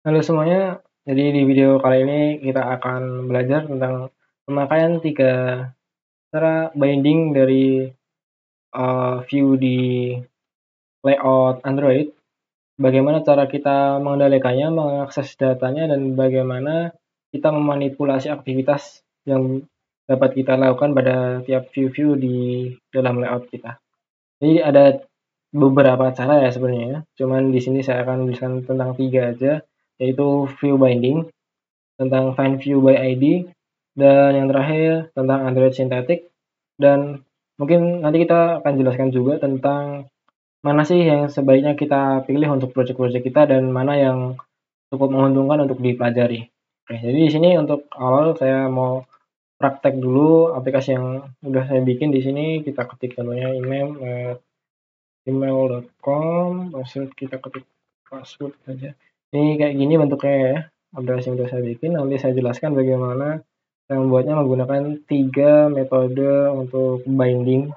Halo semuanya, jadi di video kali ini kita akan belajar tentang pemakaian 3 cara binding dari view di layout Android, bagaimana cara kita mengendalikannya, mengakses datanya, dan bagaimana kita memanipulasi aktivitas yang dapat kita lakukan pada tiap view-view di dalam layout kita. Jadi ada beberapa cara ya sebenarnya, cuman di sini saya akan menjelaskan tentang 3 aja, yaitu view binding, tentang find view by ID, dan yang terakhir tentang Android Synthetic, dan mungkin nanti kita akan jelaskan juga tentang mana sih yang sebaiknya kita pilih untuk project-project kita dan mana yang cukup menguntungkan untuk dipelajari. Oke, jadi di sini untuk awal saya mau praktek dulu aplikasi yang udah saya bikin. Di sini kita ketik contohnya email.com, password kita ketik password aja. Ini kayak gini bentuknya ya, aplikasi yang udah saya bikin. Nanti saya jelaskan bagaimana saya membuatnya menggunakan 3 metode untuk binding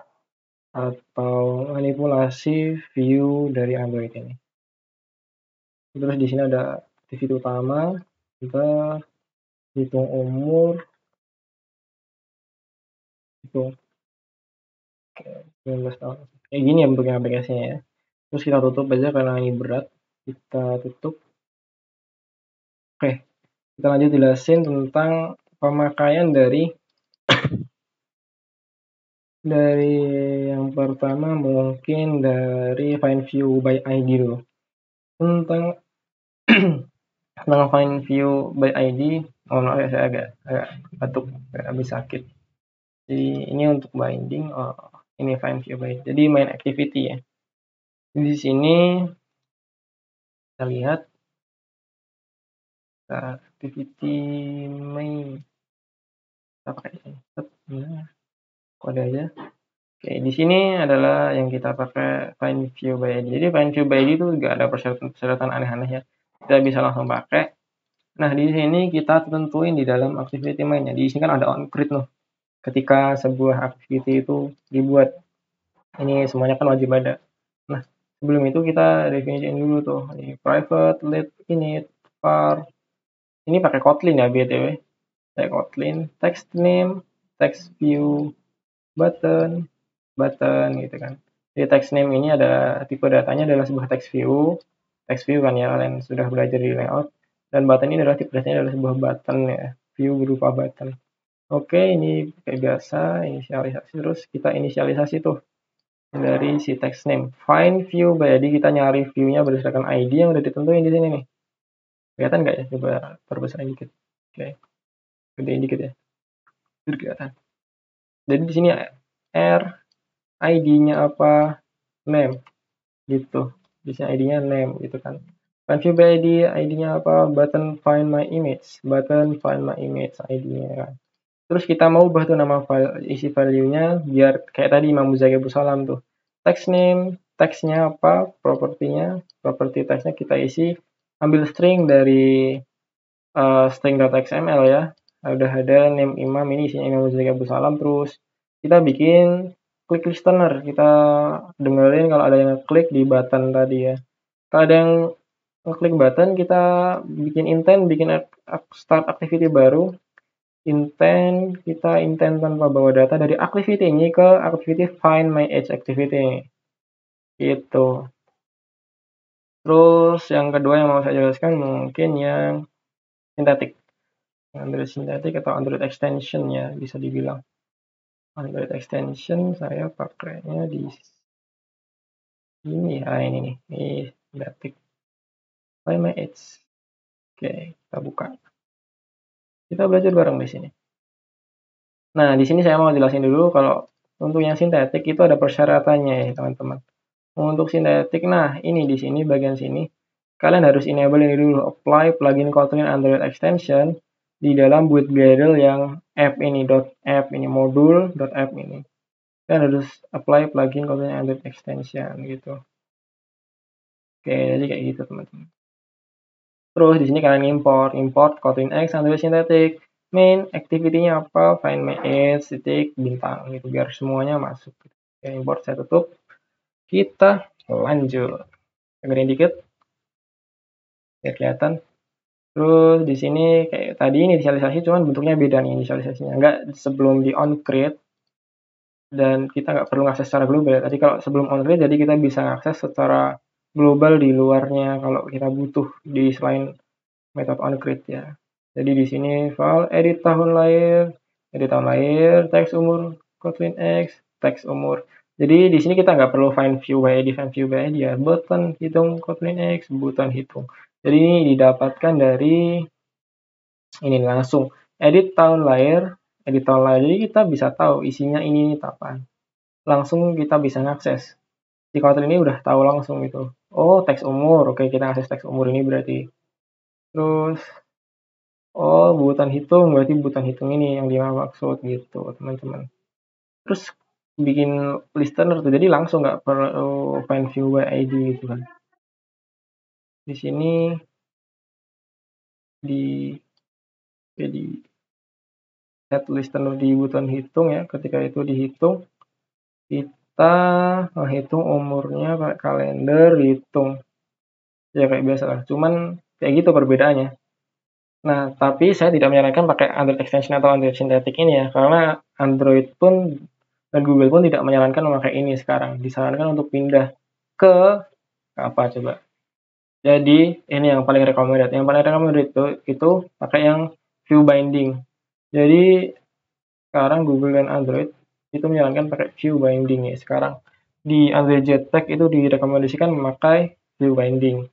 atau manipulasi view dari Android ini. Terus di sini ada aktiviti utama, kita hitung umur, hitung 19 tahun. Kayak gini ya bentuknya aplikasinya ya. Terus kita tutup aja karena ini berat. Kita tutup. Oke, kita lanjut jelasin tentang pemakaian dari yang pertama mungkin dari find view by ID dulu. Tentang find view by ID, maaf ya, saya agak batuk, habis sakit. Jadi ini untuk binding, ini find view by ID. Jadi main activity ya. Di sini kita lihat activity main. Kita pakai di sini. Kode aja. Oke, di sini adalah yang kita pakai find view by ID. Jadi find view by ID itu nggak ada persyaratan aneh-aneh ya. Kita bisa langsung pakai. Nah, di sini kita tentuin di dalam activity main-nya. Di sini kan ada on create loh. Ketika sebuah activity itu dibuat, ini semuanya kan wajib ada. Nah, sebelum itu kita definisiin dulu tuh. Ini private, let, init, var. Ini pakai Kotlin ya, BTW. Pakai Kotlin, text name, text view, button gitu kan. Jadi text name ini ada tipe datanya adalah sebuah text view kan ya, kalian sudah belajar di layout. Dan button ini adalah tipe datanya adalah sebuah button ya, view berupa button. Oke, ini kayak biasa inisialisasi, terus kita inisialisasi tuh dari si text name. Find view by ID, kita nyari view-nya berdasarkan ID yang udah ditentuin di sini nih. Kelihatan nggak ya? Coba perbesar dikit. Oke, gedein dikit ya. Biar kelihatan. Jadi di sini R, ID-nya apa? Name gitu. Di sini ID-nya name gitu kan. Find view by ID, ID-nya apa? Button find my image. Button find my image ID-nya kan. Terus kita mau ubah tuh nama file, isi value-nya biar kayak tadi Imam Muzaki Abu Salam tuh. Text name, text-nya apa? Property-nya, property text-nya kita isi, ambil string dari string.xml ya. Udah ada name Imam, ini isinya Imam Muzaki Abu Salam. Terus kita bikin klik listener, kita dengerin kalau ada yang klik di button tadi ya. Kalau ada yang klik button, kita bikin intent, bikin start activity baru. Kita intent tanpa bawa data dari activity ini ke activity find my age activity gitu. Terus yang kedua yang mau saya jelaskan mungkin yang synthetic, Android synthetic atau Android extension ya, bisa dibilang Android extension. Saya pakainya di ini ya, ini nih, ini synthetic find my age. Oke, kita buka, kita belajar bareng di sini. Nah, di sini saya mau jelasin dulu kalau untuk yang sintetik itu ada persyaratannya ya teman-teman. Untuk sintetik, nah ini di sini bagian sini kalian harus enable ini dulu, apply plugin Kotlin Android extension di dalam build Gradle yang app ini module.app ini. Kalian harus apply plugin Kotlin Android extension gitu. Oke, jadi kayak gitu teman-teman. Terus di sini kalian import Kotlin X Android synthetic. Main activity-nya apa? Find my age titik bintang gitu biar semuanya masuk. Oke, import saya tutup. Kita lanjut. Gedein dikit biar kelihatan. Terus di sini kayak tadi inisialisasi cuman bentuknya beda nih inisialisasinya, nggak sebelum di on create dan kita nggak perlu akses secara global. Tadi kalau sebelum on create jadi kita bisa akses secara global di luarnya kalau kita butuh di selain metode on create ya. Jadi di sini file edit tahun lahir, teks umur, Kotlin X, teks umur. Jadi di sini kita nggak perlu find view by ID ya, button hitung Kotlin X, button hitung. Jadi ini didapatkan dari ini langsung edit tahun lahir. Jadi kita bisa tahu isinya ini apa. Langsung kita bisa ngakses. Di Kotlin ini udah tahu langsung gitu. Oh, teks umur. Oke, kita akses teks umur ini berarti. Terus oh, butuhan hitung, berarti butuhan hitung ini yang dimaksud gitu, teman-teman. Terus bikin listener tuh, jadi langsung nggak perlu find view by ID gitu kan. Di sini jadi set listener di butuhan hitung ya, ketika itu dihitung, kita menghitung umurnya pakai kalender, hitung. Ya kayak biasa lah, cuman kayak gitu perbedaannya. Nah, tapi saya tidak menyarankan pakai Android extension atau Android synthetic ini ya, karena Android pun dan Google pun tidak menyarankan memakai ini sekarang. Disarankan untuk pindah ke apa coba? Jadi ini yang paling recommended. Yang paling recommended itu pakai yang view binding. Jadi sekarang Google dan Android itu menyarankan pakai view binding ya. Sekarang di Android Jetpack itu direkomendasikan memakai view binding.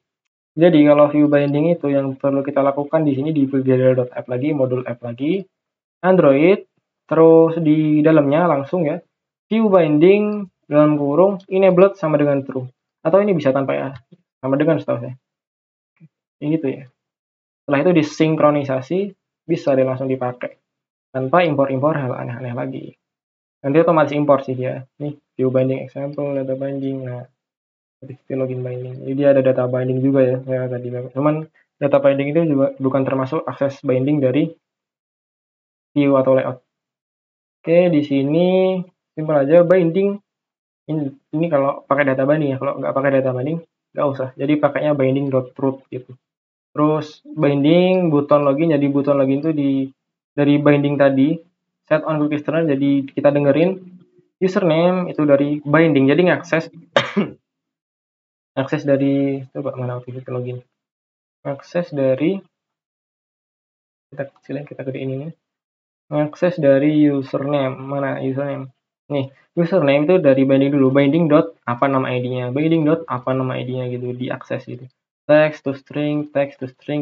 Jadi kalau view binding itu yang perlu kita lakukan di sini di builder.app lagi, modul app lagi, Android, terus di dalamnya langsung ya, view binding dalam kurung enabled sama dengan true. Atau ini bisa tanpa ya, sama dengan setahu saya. Ini tuh ya. Setelah itu disinkronisasi, bisa dia langsung dipakai. Tanpa impor-impor hal aneh-aneh lagi. Nanti otomatis impor sih dia. Nih, view binding example, data binding, nah. Seperti login binding. Jadi ada data binding juga ya, saya tadi. Cuman data binding itu juga bukan termasuk akses binding dari view atau layout. Oke, di sini simpel aja binding. Ini kalau pakai data binding ya, kalau nggak pakai data binding nggak usah. Jadi pakainya binding.root gitu. Terus binding button login, jadi button login itu dari binding tadi set on cookie listener, jadi kita dengerin username itu dari binding. Jadi ngakses akses dari coba mana waktu itu login. Akses dari kita kecilin, kita gedein ini. Akses dari username, mana username? Nih, username itu dari binding dulu, binding dot apa nama ID-nya, binding dot apa nama ID-nya gitu, diakses gitu. Text to string,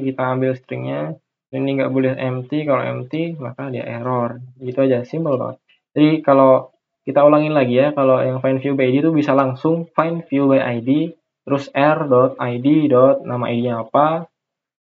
kita ambil stringnya. Ini nggak boleh empty, kalau empty maka dia error. Gitu aja, simple banget. Jadi kalau kita ulangin lagi ya, kalau yang find view by ID itu bisa langsung find view by ID, terus r.id. nama ID-nya apa.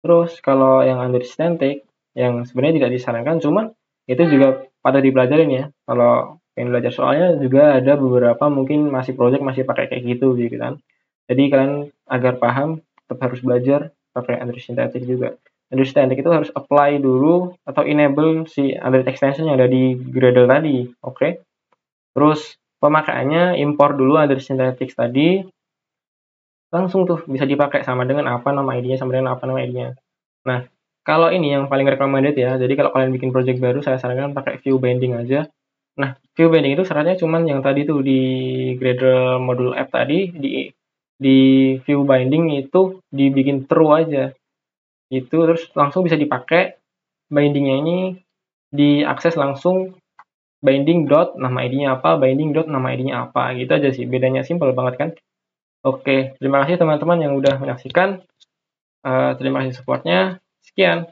Terus kalau yang Android synthetic, yang sebenarnya tidak disarankan, cuman itu juga pada dipelajarin ya. Kalau pengen belajar soalnya juga ada beberapa mungkin masih project masih pakai kayak gitu kan. Jadi kalian agar paham tetap harus belajar pakai Android synthetic juga. Android synthetic itu harus apply dulu atau enable si Android extension yang ada di Gradle tadi. Oke. Terus pemakaiannya import dulu Android synthetic tadi, langsung tuh bisa dipakai sama dengan apa nama ID-nya sama dengan apa nama ID-nya. Nah, kalau ini yang paling recommended ya. Jadi kalau kalian bikin project baru saya sarankan pakai view binding aja. Nah, view binding itu syaratnya cuman yang tadi tuh di Gradle modul app tadi di view binding itu dibikin true aja. Itu terus langsung bisa dipakai bindingnya ini diakses langsung binding dot nama ID-nya apa, binding dot nama ID-nya apa. Gitu aja sih. Bedanya simple banget kan. Oke, terima kasih teman-teman yang udah menyaksikan. Terima kasih supportnya. Sekian.